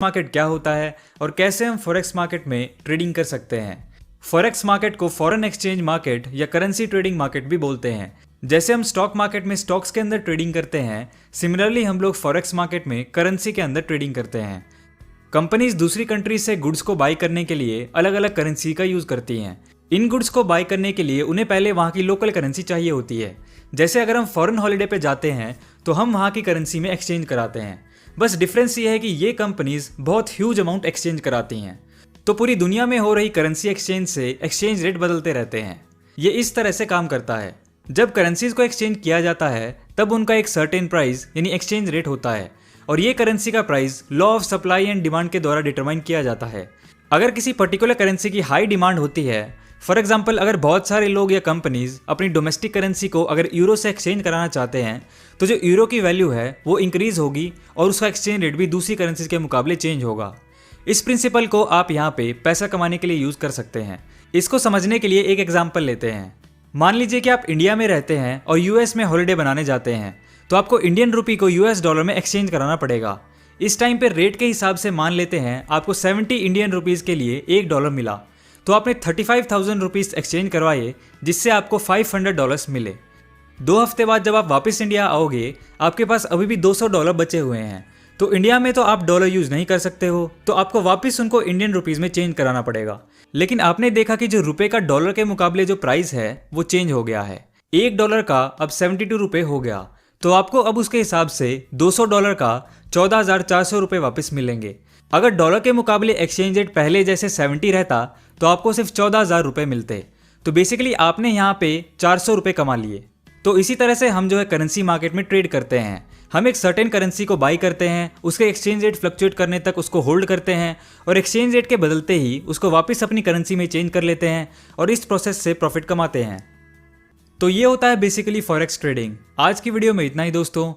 Market क्या होता है और कैसे हम फॉरेक्स मार्केट में ट्रेडिंग कर सकते हैं। फॉरेक्स मार्केट को फॉरेन एक्सचेंज मार्केट या करेंसी ट्रेडिंग मार्केट भी बोलते हैं। जैसे हम स्टॉक मार्केट में स्टॉक्स के अंदर ट्रेडिंग करते हैं, सिमिलरली हम लोग फॉरेक्स मार्केट में करेंसी के अंदर ट्रेडिंग करते हैं। कंपनीज दूसरी कंट्रीज से गुड्स को बाय करने के लिए अलग अलग करेंसी का यूज करती हैं। इन गुड्स को बाय करने के लिए उन्हें पहले वहाँ की लोकल करेंसी चाहिए होती है। जैसे अगर हम फॉरेन हॉलीडे पे जाते हैं तो हम वहाँ की करेंसी में एक्सचेंज कराते हैं। बस डिफरेंस ये है कि ये कंपनीज बहुत ह्यूज अमाउंट एक्सचेंज कराती हैं। तो पूरी दुनिया में हो रही करेंसी एक्सचेंज से एक्सचेंज रेट बदलते रहते हैं। ये इस तरह से काम करता है, जब करेंसीज को एक्सचेंज किया जाता है तब उनका एक सर्टेन प्राइस यानी एक्सचेंज रेट होता है और ये करेंसी का price law of supply and demand के द्वारा डिटरमाइन किया जाता है। अगर किसी पर्टिकुलर करेंसी की हाई डिमांड होती है, फॉर एग्जाम्पल अगर बहुत सारे लोग या कंपनीज अपनी डोमेस्टिक करेंसी को अगर यूरो से एक्सचेंज कराना चाहते हैं तो जो यूरो की वैल्यू है वो इंक्रीज होगी और उसका एक्सचेंज रेट भी दूसरी करेंसीज के मुकाबले चेंज होगा। इस प्रिंसिपल को आप यहाँ पे पैसा कमाने के लिए यूज कर सकते हैं। इसको समझने के लिए एक एग्जाम्पल लेते हैं। मान लीजिए कि आप इंडिया में रहते हैं और यूएस में हॉलीडे बनाने जाते हैं, तो आपको इंडियन रुपी को यूएस डॉलर में एक्सचेंज कराना पड़ेगा। इस टाइम पे रेट के हिसाब से मान लेते हैं आपको 70 इंडियन रुपीज़ के लिए $1 मिला, तो आपने 35,000 रुपीज़ एक्सचेंज करवाए जिससे आपको $500 मिले। 2 हफ्ते बाद जब आप वापस इंडिया आओगे आपके पास अभी भी $200 बचे हुए हैं। तो इंडिया में तो आप डॉलर यूज़ नहीं कर सकते हो, तो आपको वापस उनको इंडियन रुपीज़ में चेंज कराना पड़ेगा। लेकिन आपने देखा कि जो रुपए का डॉलर के मुकाबले जो प्राइस है वो चेंज हो गया है। $1 का अब 72 रुपये हो गया, तो आपको अब उसके हिसाब से $200 का 14,400 रुपये वापस मिलेंगे। अगर डॉलर के मुकाबले एक्सचेंज रेट पहले जैसे 70 रहता तो आपको सिर्फ 14,000 रुपये मिलते। तो बेसिकली आपने यहाँ पे 400 रुपये कमा लिए। तो इसी तरह से हम जो है करेंसी मार्केट में ट्रेड करते हैं। हम एक सर्टेन करेंसी को बाई करते हैं, उसके एक्सचेंज रेट फ्लक्चुएट करने तक उसको होल्ड करते हैं और एक्सचेंज रेट के बदलते ही उसको वापस अपनी करेंसी में चेंज कर लेते हैं और इस प्रोसेस से प्रॉफिट कमाते हैं। तो ये होता है बेसिकली फॉरेक्स ट्रेडिंग। आज की वीडियो में इतना ही दोस्तों।